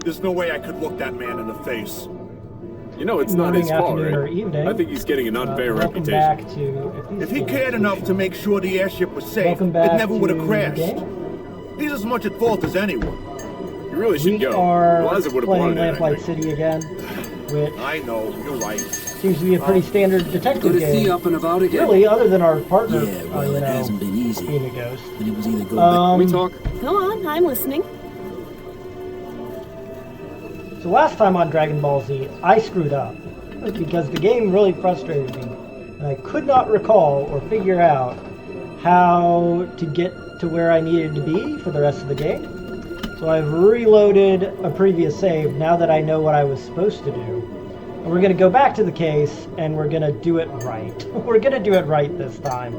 There's no way I could look that man in the face. You know it's not his fault, afternoon, or right? evening. I think he's getting an unfair Welcome reputation. back to... If he cared enough to make sure the airship was safe, Welcome it back never would have to crashed. the game. He's as much at fault as anyone. You really should We go. are Eliza would have playing wanted it, I Lamplight think. City again, which I know, you're right. seems to be a pretty standard detective Good to see game. you up and about again. Really, other than our partner, Yeah, well, it hasn't been easy. being a ghost. But it was either go Can we talk? Go on, I'm listening. So last time on Dragon Ball Z, I screwed up because the game really frustrated me, and I could not recall or figure out how to get to where I needed to be for the rest of the game. So I've reloaded a previous save now that I know what I was supposed to do. And we're going to go back to the case, and we're going to do it right. We're going to do it right this time.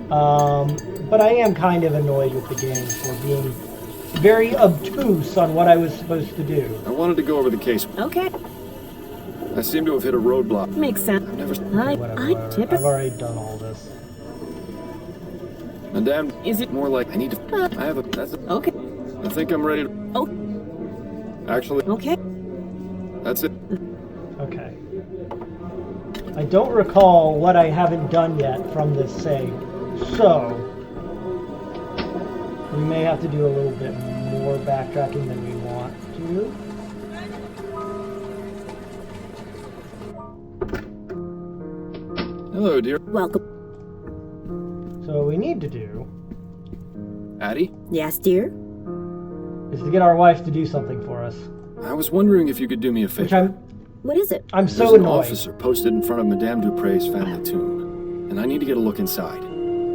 But I am kind of annoyed with the game for being very obtuse on what I was supposed to do. I wanted to go over the case. Okay, I seem to have hit a roadblock. makes sense. Never... I Whatever. tip I've it. already done all this. Madame, Is it more like I need to... I have a... That's a... okay? I think I'm ready to... Oh, Actually, okay. that's it. Okay. I don't recall what I haven't done yet from this save, so we may have to do a little bit more backtracking than we want to. Hello, dear. Welcome. So what we need to do Addie? Yes, dear. is to get our wife to do something for us, I was wondering if you could do me a which favor. What is it? I'm There's so an annoyed. officer posted in front of Madame Dupre's family tomb, and I need to get a look inside.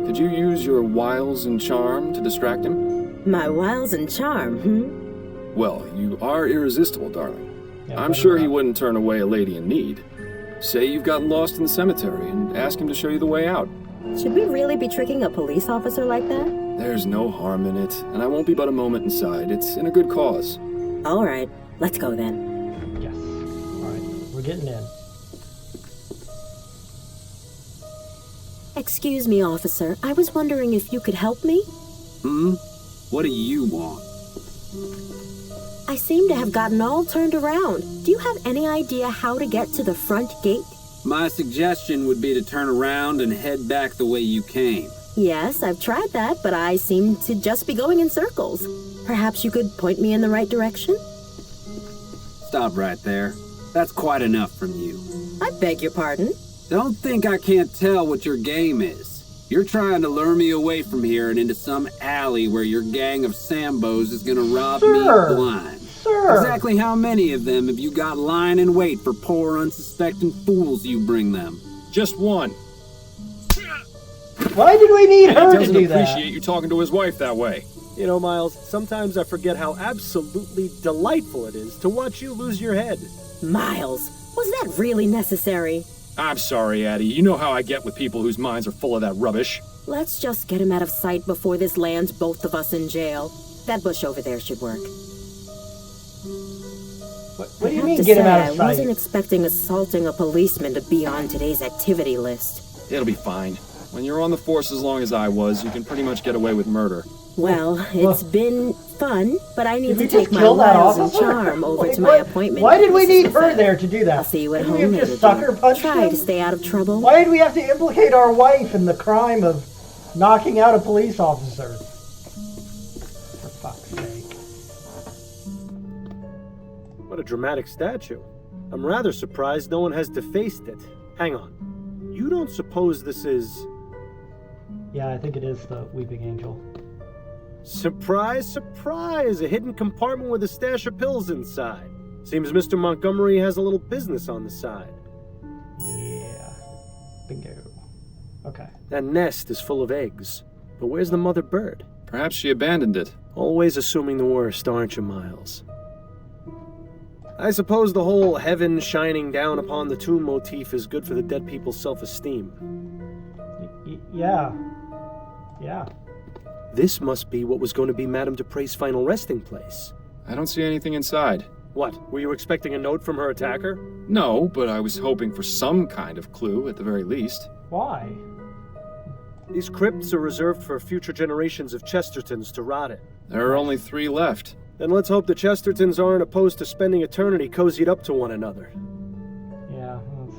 Could you use your wiles and charm to distract him? My wiles and charm, Well, you are irresistible, darling. Yeah, I'm better sure he not. wouldn't turn away a lady in need. Say you've gotten lost in the cemetery and ask him to show you the way out. Should we really be tricking a police officer like that? There's no harm in it, and I won't be but a moment inside. It's in a good cause. All right, let's go then. Yes. Alright, we're getting in. Excuse me, officer. I was wondering if you could help me? What do you want? I seem to have gotten all turned around. Do you have any idea how to get to the front gate? My suggestion would be to turn around and head back the way you came. Yes, I've tried that, but I seem to just be going in circles. Perhaps you could point me in the right direction? Stop right there. That's quite enough from you. I beg your pardon. Don't think I can't tell what your game is. You're trying to lure me away from here and into some alley where your gang of Sambos is gonna rob Sir. me blind. Sir! Exactly how many of them have you got lying in wait for poor unsuspecting fools you bring them? Just one. Why did we need He her to doesn't do appreciate that? you talking to his wife that way. You know, Miles, sometimes I forget how absolutely delightful it is to watch you lose your head. Miles, was that really necessary? I'm sorry, Addie. You know how I get with people whose minds are full of that rubbish. Let's just get him out of sight before this lands both of us in jail. That bush over there should work. What do you I mean have to get him say, out of I wasn't sight? expecting assaulting a policeman to be on today's activity list. It'll be fine. When you're on the force as long as I was, you can pretty much get away with murder. Well, it's been fun, but I need Did we to take just my kill that wiles and officer? charm over Like, to my what- appointment. Why did we Mrs. need her Buffet. there to do that? I'll see you at Couldn't home we have later, just sucker dear. punched Try him? to stay out of trouble. Why did we have to implicate our wife in the crime of knocking out a police officer? For fuck's sake. What a dramatic statue. I'm rather surprised no one has defaced it. Hang on. You don't suppose this is... Yeah, I think it is the Weeping Angel. Surprise, surprise! A hidden compartment with a stash of pills inside. Seems Mr. Montgomery has a little business on the side. Yeah. Bingo. Okay. That nest is full of eggs. But where's the mother bird? Perhaps she abandoned it. Always assuming the worst, aren't you, Miles? I suppose the whole heaven shining down upon the tomb motif is good for the dead people's self-esteem. Yeah. Yeah. This must be what was going to be Madame Dupre's final resting place. I don't see anything inside. What, were you expecting a note from her attacker? No, but I was hoping for some kind of clue at the very least. Why? These crypts are reserved for future generations of Chestertons to rot in. There are only 3 left. Then let's hope the Chestertons aren't opposed to spending eternity cozied up to one another. Yeah, that's,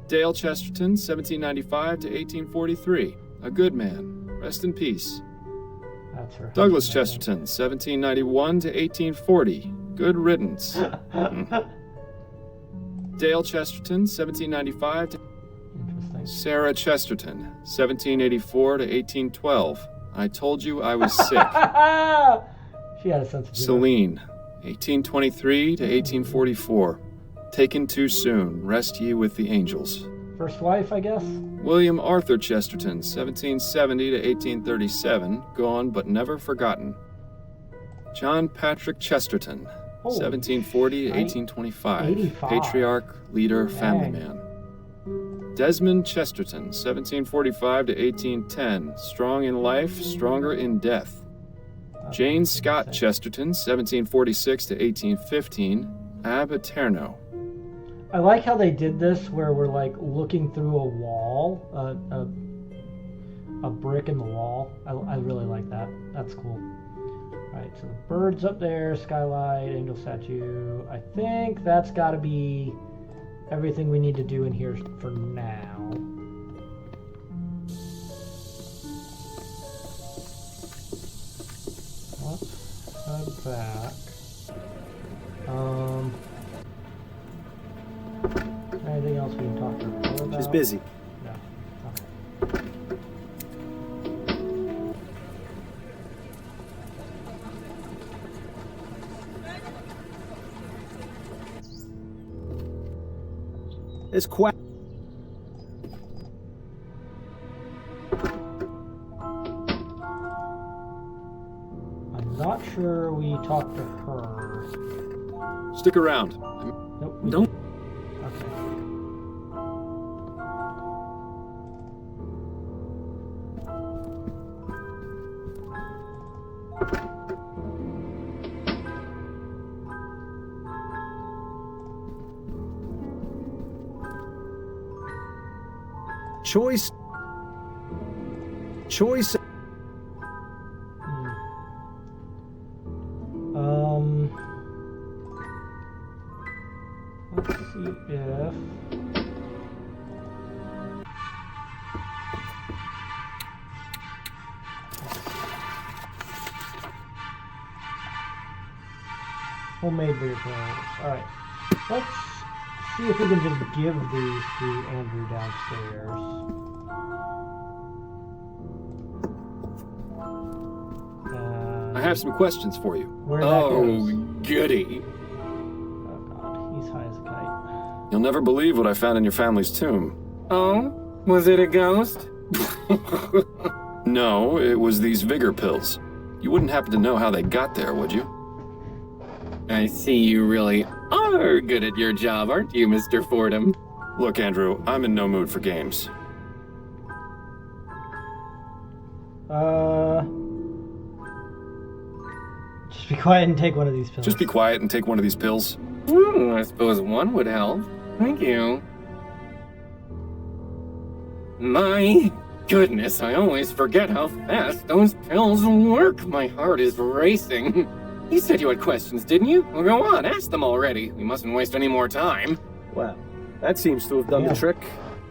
Dale Chesterton, 1795 to 1843. A good man. Rest in peace. that's her. Douglas husband, I Chesterton, 1791 to 1840. Good riddance. Dale Chesterton, 1795 to... think. Interesting. Sarah Chesterton, 1784 to 1812. I told you I was sick. She had a sense of humor. Celine, 1823 to 1844. Taken too soon. Rest ye with the angels. First wife, I guess? William Arthur Chesterton, 1770 to 1837. Gone but never forgotten. John Patrick Chesterton, Holy 1740 to shite. 1825. 85. Patriarch, leader, family Dang. man. Desmond Chesterton, 1745 to 1810. Strong in life, stronger in death. Jane Scott Chesterton, 1746 to 1815. Ab Aeterno. I like how they did this where we're like looking through a wall, a brick in the wall. I really like that. That's cool. Alright, so the birds up there, skylight, angel statue. I think that's got to be everything we need to do in here for now. Let's head back. Anything else we can talk to her about? She's busy. No. Okay. It's quack. I'm not sure we talked to her. Stick around. Nope. we Don't. didn't. Okay. Choice. Let's see if... Homemade beer pills. Alright. Let's see if we can just give these to Andrew downstairs. I have some questions for you. Where that goes. goody. Oh god, he's high as a kite. You'll never believe what I found in your family's tomb. Oh? Was it a ghost? No, it was these vigor pills. You wouldn't happen to know how they got there, would you? I see you really are good at your job, aren't you, Mr. Fordham? Look, Andrew, I'm in no mood for games. Just be quiet and take one of these pills. Just be quiet and take one of these pills. I suppose one would help. Thank you. My goodness, I always forget how fast those pills work. My heart is racing. You said you had questions, didn't you? Well, go on, ask them already. We mustn't waste any more time. Well, that seems to have done Yeah. the trick.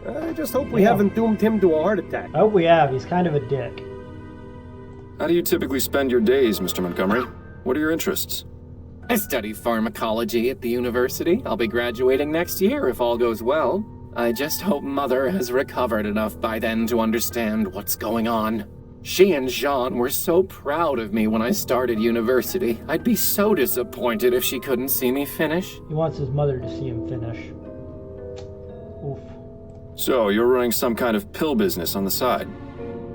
I just hope we Yeah. haven't doomed him to a heart attack. I hope we have. He's kind of a dick. How do you typically spend your days, Mr. Montgomery? What are your interests? I study pharmacology at the university. I'll be graduating next year if all goes well. I just hope Mother has recovered enough by then to understand what's going on. She and Jean were so proud of me when I started university. I'd be so disappointed if she couldn't see me finish. He wants his mother to see him finish. Oof. So, you're running some kind of pill business on the side.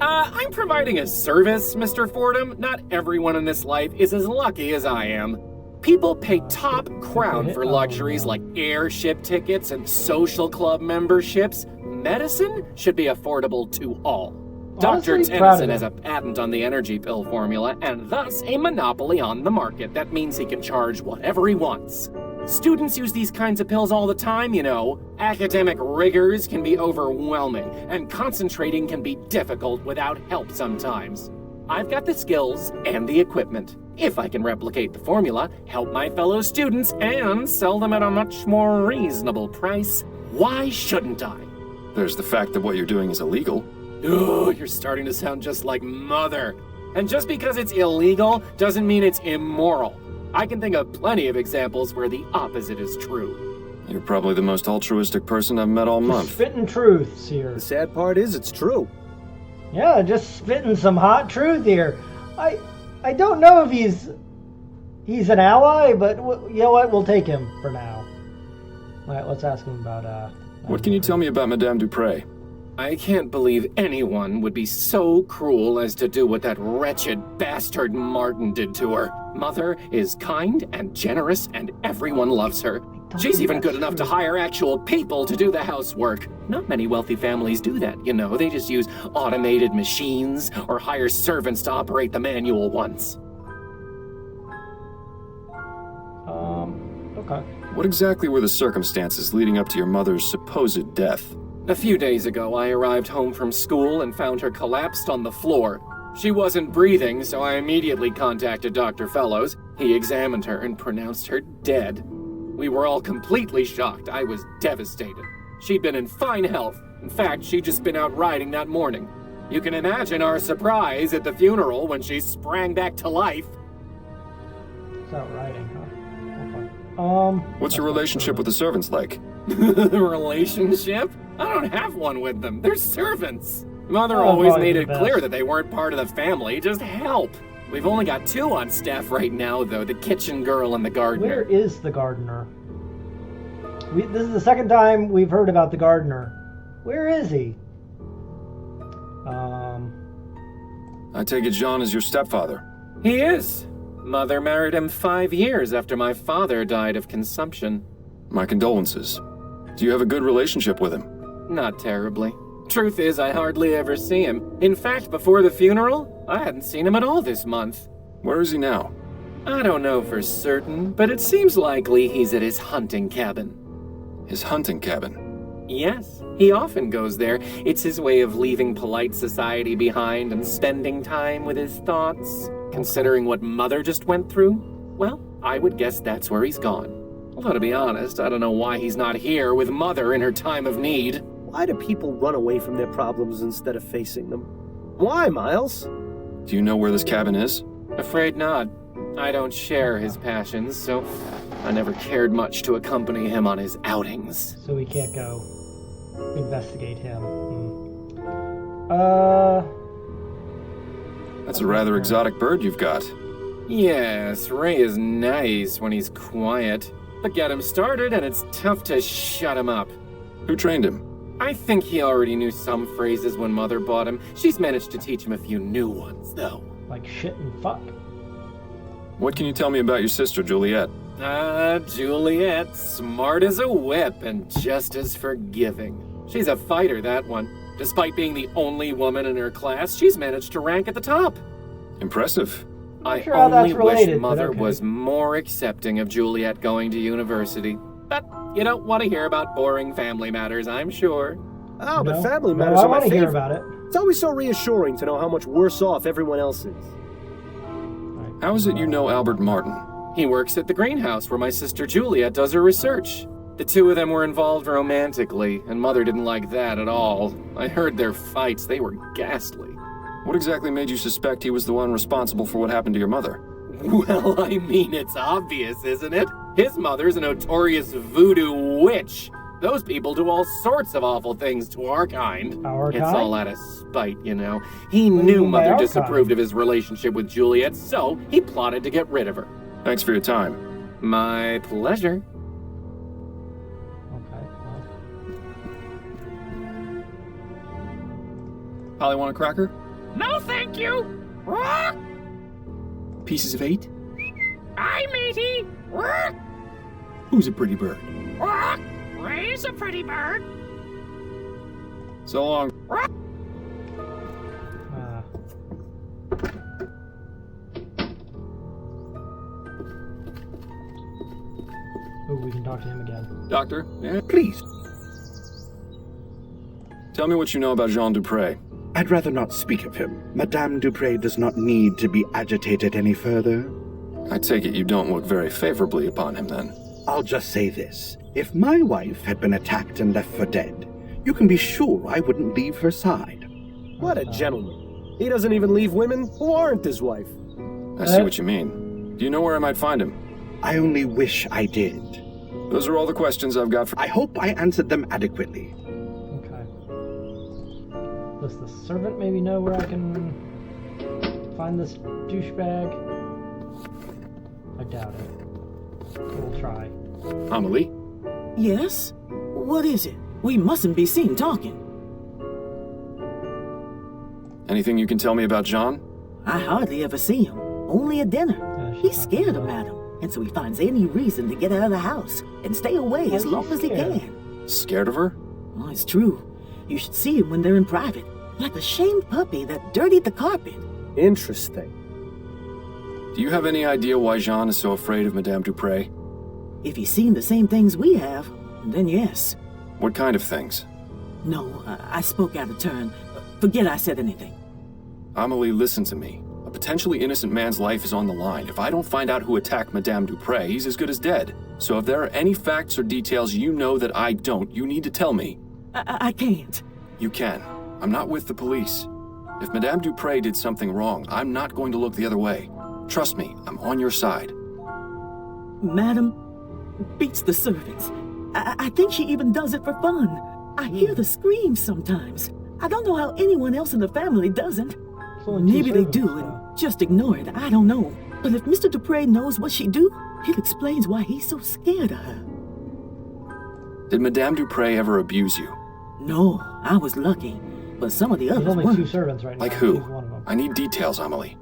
I'm providing a service, Mr. Fordham. Not everyone in this life is as lucky as I am. People pay top crown for luxuries like airship tickets and social club memberships. Medicine should be affordable to all. Dr. Honestly, proud of Tennyson has him. a patent on the energy pill formula and thus a monopoly on the market. That means he can charge whatever he wants. Students use these kinds of pills all the time, you know. Academic rigors can be overwhelming, and concentrating can be difficult without help sometimes. I've got the skills and the equipment. if I can replicate the formula, help my fellow students, and sell them at a much more reasonable price, why shouldn't I? There's the fact that what you're doing is illegal. Oh, you're starting to sound just like Mother. And just because it's illegal doesn't mean it's immoral. I can think of plenty of examples where the opposite is true. You're probably the most altruistic person I've met all month. Spitting truths here. The sad part is it's true. Yeah, just spitting some hot truth here. I don't know if he's an ally, but you know what? We'll take him for now. All right, let's ask him about What can you tell me about Madame Dupre? I can't believe anyone would be so cruel as to do what that wretched bastard Martin did to her. Mother is kind and generous, and everyone loves her. She's even good enough to hire actual people to do the housework. Not many wealthy families do that, you know. They just use automated machines or hire servants to operate the manual ones. Okay. What exactly were the circumstances leading up to your mother's supposed death? A few days ago, I arrived home from school and found her collapsed on the floor. She wasn't breathing, so I immediately contacted Dr. Fellows. He examined her and pronounced her dead. We were all completely shocked. I was devastated. She'd been in fine health. In fact, she'd just been out riding that morning. You can imagine our surprise at the funeral when she sprang back to life. It's out riding, huh? Okay. What's your relationship with the servants like? Relationship? I don't have one with them. They're servants. Mother Oh, always probably made the it best. clear that they weren't part of the family, just help. We've only got 2 on staff right now, though, the kitchen girl and the gardener. Where is the gardener? This is the second time we've heard about the gardener. Where is he? I take it Jean is your stepfather. He is. Mother married him 5 years after my father died of consumption. My condolences. Do you have a good relationship with him? Not terribly. Truth is, I hardly ever see him. In fact, before the funeral, I hadn't seen him at all this month. Where is he now? I don't know for certain, but it seems likely he's at his hunting cabin. His hunting cabin. Yes, he often goes there. It's his way of leaving polite society behind and spending time with his thoughts. Considering what Mother just went through, well, I would guess that's where he's gone. Although, to be honest, I don't know why he's not here with Mother in her time of need. Why do people run away from their problems instead of facing them? Why, Miles? Do you know where this cabin is? Afraid not. I don't share his passions, so I never cared much to accompany him on his outings. So we can't go investigate him. That's a rather exotic bird you've got. Yes, Ray is nice when he's quiet. But get him started and it's tough to shut him up. Who trained him? I think he already knew some phrases when Mother bought him. She's managed to teach him a few new ones, though. Like shit and fuck. What can you tell me about your sister, Juliet? Juliet, smart as a whip and just as forgiving. She's a fighter, that one. Despite being the only woman in her class, she's managed to rank at the top. Impressive. I sure how that's only wish related, but Mother okay. was more accepting of Juliet going to university. But you don't want to hear about boring family matters, I'm sure. Oh, No? but family No, matters I are my want to hear favorite. about it. It's always so reassuring to know how much worse off everyone else is. How is it you know Albert Martin? He works at the greenhouse where my sister Juliet does her research. The 2 of them were involved romantically, and Mother didn't like that at all. I heard their fights. They were ghastly. What exactly made you suspect he was the one responsible for what happened to your mother? Well, I mean, it's obvious, isn't it? His mother's a notorious voodoo witch. Those people do all sorts of awful things to our kind. Our It's kind? all out of spite, you know. He What do you knew mean by Mother our disapproved kind? of his relationship with Juliet, so he plotted to get rid of her. Thanks for your time. My pleasure. Okay, well. Polly, want a cracker? No, thank you. Rock, Pieces of 8? aye, matey. Rock, Who's a pretty bird? rock. Ray's a pretty bird. So long. Oh, we can talk to him again. Doctor, yeah? Please, Tell me what you know about Jean Dupre. I'd rather not speak of him. Madame Dupre does not need to be agitated any further. I take it you don't look very favorably upon him, then. I'll just say this. If my wife had been attacked and left for dead, you can be sure I wouldn't leave her side. What a gentleman. He doesn't even leave women who aren't his wife. I see what you mean. Do you know where I might find him? I only wish I did. Those are all the questions I've got for... I hope I answered them adequately. Okay. Does the servant maybe know where I can find this douchebag? I doubt it. We'll try. Amelie? Yes? What is it? We mustn't be seen talking. Anything you can tell me about John? I hardly ever see him. Only at dinner. He's scared of Madam, and so he finds any reason to get out of the house and stay away as long as he can. Scared of her? Oh, it's true. You should see him when they're in private, like a shamed puppy that dirtied the carpet. Interesting. Do you have any idea why Jean is so afraid of Madame Dupre? If he's seen the same things we have, then yes. What kind of things? No, I spoke out of turn. Forget I said anything. Amelie, listen to me. A potentially innocent man's life is on the line. If I don't find out who attacked Madame Dupre, he's as good as dead. So if there are any facts or details you know that I don't, you need to tell me. I can't. You can. I'm not with the police. If Madame Dupre did something wrong, I'm not going to look the other way. Trust me, I'm on your side. Madam beats the servants. I think she even does it for fun. I hear the screams sometimes. I don't know how anyone else in the family doesn't. Maybe they do and just ignore it. I don't know. But if Mr. Dupre knows what she do, it explains why he's so scared of her. Did Madame Dupre ever abuse you? No, I was lucky. But some of the There's others only weren't. 2 servants right now. Like who? He's one of them. I need details, Amelie.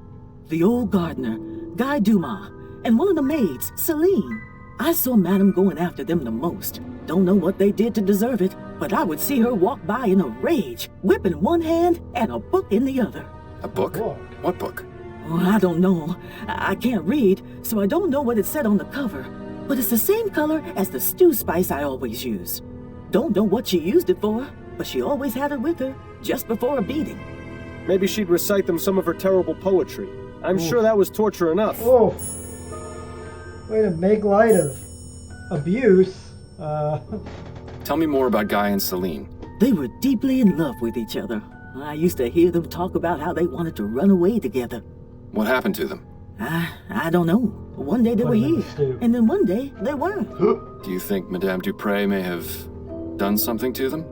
The old gardener, Guy Dumas, and one of the maids, Celine. I saw Madame going after them the most. Don't know what they did to deserve it, but I would see her walk by in a rage, whip in one hand and a book in the other. A book? Book? What book? Oh, I don't know. I can't read, so I don't know what it said on the cover. But it's the same color as the stew spice I always use. Don't know what she used it for, but she always had it with her, just before a beating. Maybe she'd recite them some of her terrible poetry. I'm sure that was torture enough. Oh, way to make light of abuse. Tell me more about Guy and Celine. They were deeply in love with each other. I used to hear them talk about how they wanted to run away together. What happened to them? I don't know. One day they Put were them in the here, stew. and then one day they weren't. Do you think Madame Dupre may have done something to them?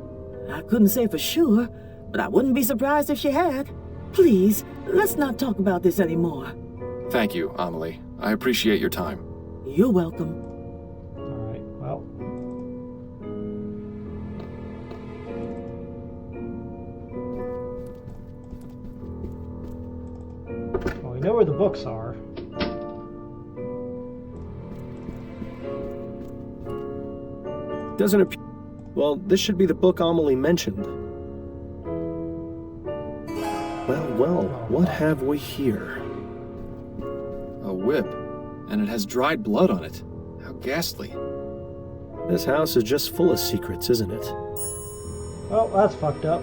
I couldn't say for sure, but I wouldn't be surprised if she had. Please, let's not talk about this anymore. Thank you, Amelie. I appreciate your time. You're welcome. Alright, well. Well, we know where the books are. Doesn't appear... Well, this should be the book Amelie mentioned. Well, what have we here? A whip, and it has dried blood on it. How ghastly. This house is just full of secrets, isn't it? Well, that's fucked up.